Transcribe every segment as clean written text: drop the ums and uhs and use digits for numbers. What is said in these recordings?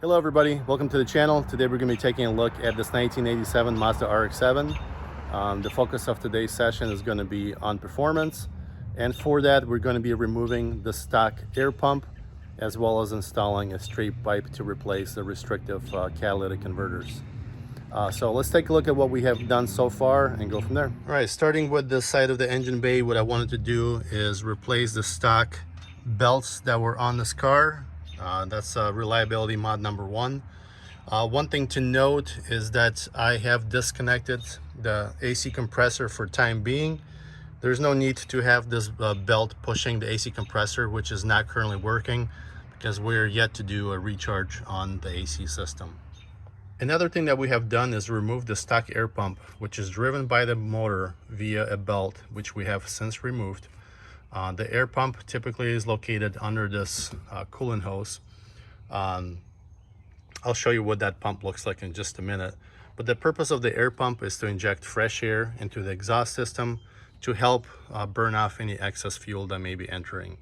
Hello everybody, welcome to the channel. Today we're going to be taking a look at this 1987 Mazda RX-7. The focus of today's session is going to be on performance, and for that we're going to be removing the stock air pump as well as installing a straight pipe to replace the restrictive catalytic converters. So let's take a look at what we have done so far and go from there. All right, starting with this side of the engine bay, what I wanted to do is replace the stock belts that were on this car. That's reliability mod number one. One thing to note is that I have disconnected the AC compressor for time being. There's no need to have this belt pushing the AC compressor, which is not currently working because we're yet to do a recharge on the AC system. Another thing that we have done is remove the stock air pump, which is driven by the motor via a belt, which we have since removed. The air pump typically is located under this coolant hose. I'll show you what that pump looks like in just a minute. But the purpose of the air pump is to inject fresh air into the exhaust system to help burn off any excess fuel that may be entering.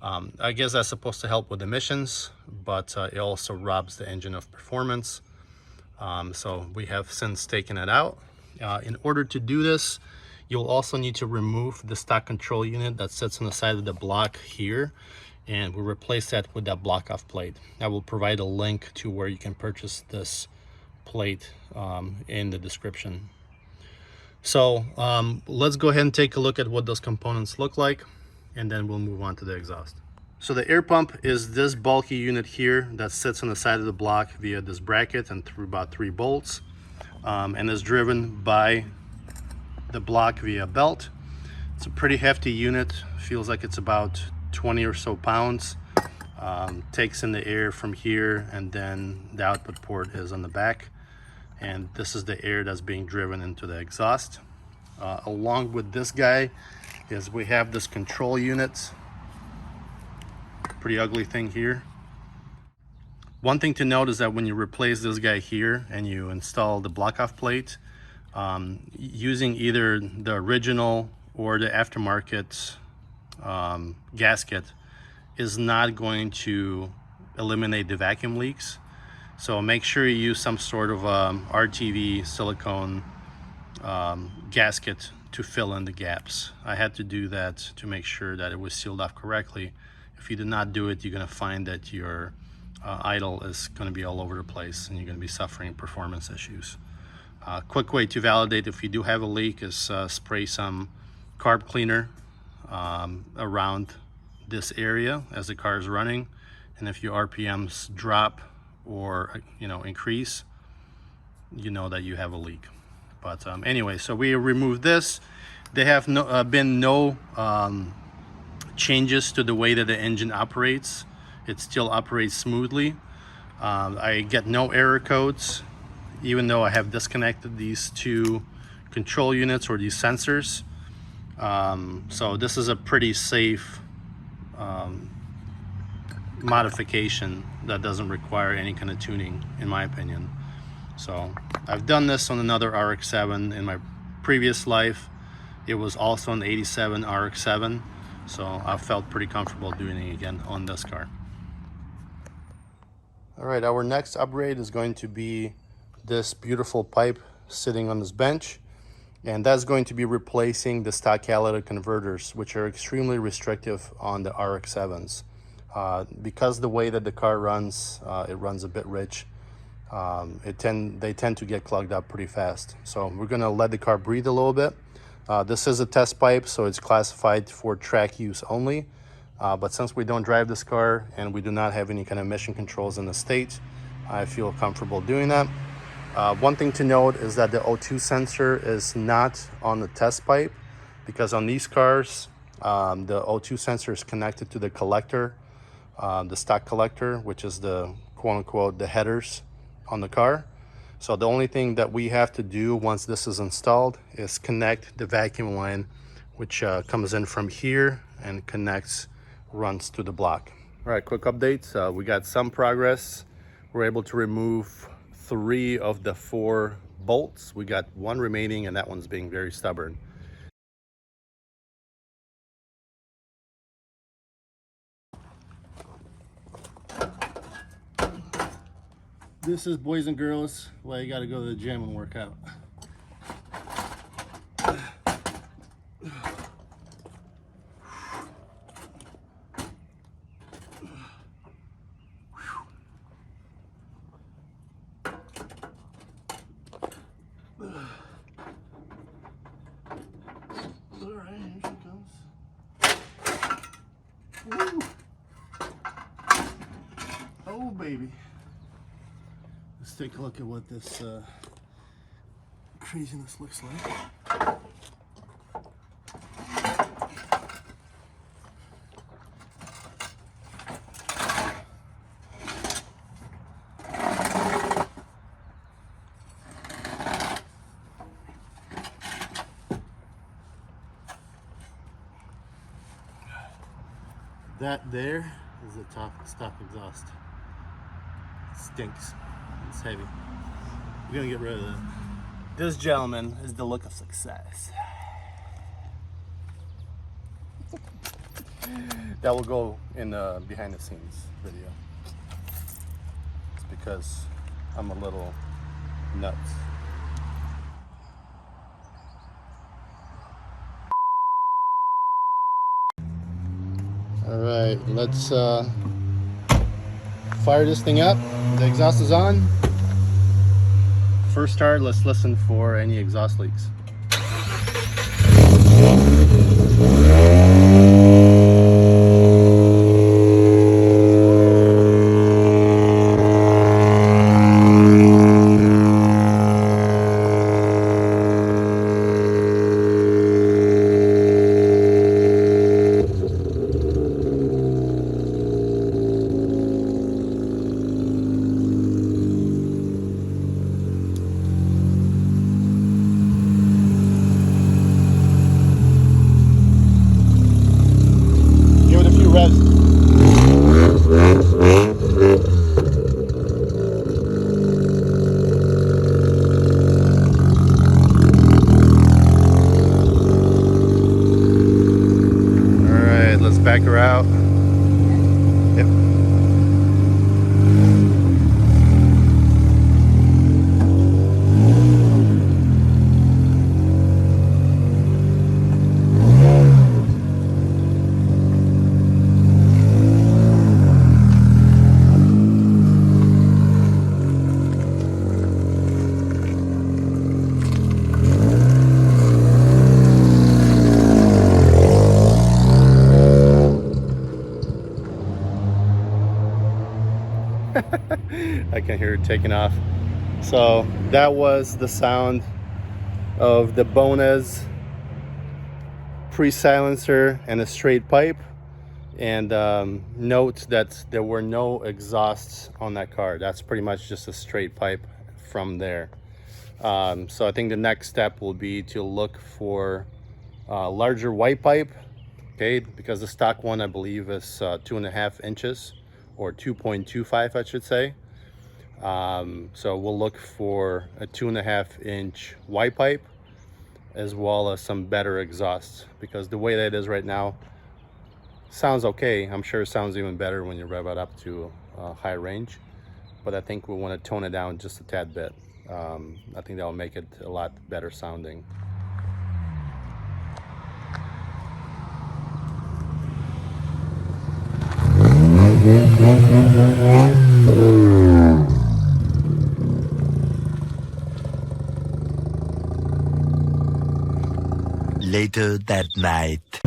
I guess that's supposed to help with emissions, but it also robs the engine of performance. So we have since taken it out. In order to do this, you'll also need to remove the stock control unit that sits on the side of the block here, and we'll replace that with that block off plate. I will provide a link to where you can purchase this plate in the description. So let's go ahead and take a look at what those components look like, and then we'll move on to the exhaust. So the air pump is this bulky unit here that sits on the side of the block via this bracket and through about 3 bolts, and is driven by the block via belt. It's a pretty hefty unit, feels like it's about 20 or so pounds. Takes in the air from here, and then the output port is on the back, and this is the air that's being driven into the exhaust. Along with this guy is we have this control unit, pretty ugly thing here. One thing to note is that when you replace this guy here and you install the block off plate, using either the original or the aftermarket gasket is not going to eliminate the vacuum leaks. So make sure you use some sort of RTV silicone gasket to fill in the gaps. I had to do that to make sure that it was sealed off correctly. If you do not do it, you're going to find that your idle is going to be all over the place and you're going to be suffering performance issues. Quick way to validate if you do have a leak is spray some carb cleaner around this area as the car is running, and if your RPMs drop or increase, you know that you have a leak. But anyway, so we removed this. There have been no changes to the way that the engine operates. It still operates smoothly. I get no error codes, even though I have disconnected these two control units or these sensors. So this is a pretty safe modification that doesn't require any kind of tuning, in my opinion. So I've done this on another RX-7 in my previous life. It was also an 87 RX-7, so I felt pretty comfortable doing it again on this car. All right, our next upgrade is going to be this beautiful pipe sitting on this bench, and that's going to be replacing the stock catalytic converters, which are extremely restrictive on the RX-7s. Because the way that the car runs, it runs a bit rich. They tend to get clogged up pretty fast. So we're going to let the car breathe a little bit. This is a test pipe, so it's classified for track use only. But since we don't drive this car and we do not have any kind of emission controls in the state, I feel comfortable doing that. One thing to note is that the O2 sensor is not on the test pipe, because on these cars, the O2 sensor is connected to the collector, the stock collector, which is the quote-unquote the headers on the car. So the only thing that we have to do once this is installed is connect the vacuum line, which comes in from here and runs to the block. All right, quick update. We got some progress. We're able to remove 3 of the 4 bolts. We got 1 remaining, and that one's being very stubborn. This is, boys and girls, why you gotta go to the gym and work out. Alright, here she comes. Woo. Oh baby. Let's take a look at what this craziness looks like. That there is the top stock exhaust. It stinks. It's heavy. We're gonna get rid of that. This gentleman is the look of success. That will go in the behind the scenes video. It's because I'm a little nuts. All right, let's fire this thing up. The exhaust is on. First start, let's listen for any exhaust leaks. Back her out. Yep. I can hear it taking off. So that was the sound of the Bonez pre-silencer and a straight pipe. And note that there were no exhausts on that car. That's pretty much just a straight pipe from there. So I think the next step will be to look for larger white pipe, okay, because the stock one I believe is 2.5 inches or 2.25 I should say. So we'll look for a 2.5 inch white pipe as well as some better exhausts, because the way that it is right now sounds okay. I'm sure it sounds even better when you rev it up to high range, but I think we want to tone it down just a tad bit. I think that will make it a lot better sounding. Later that night.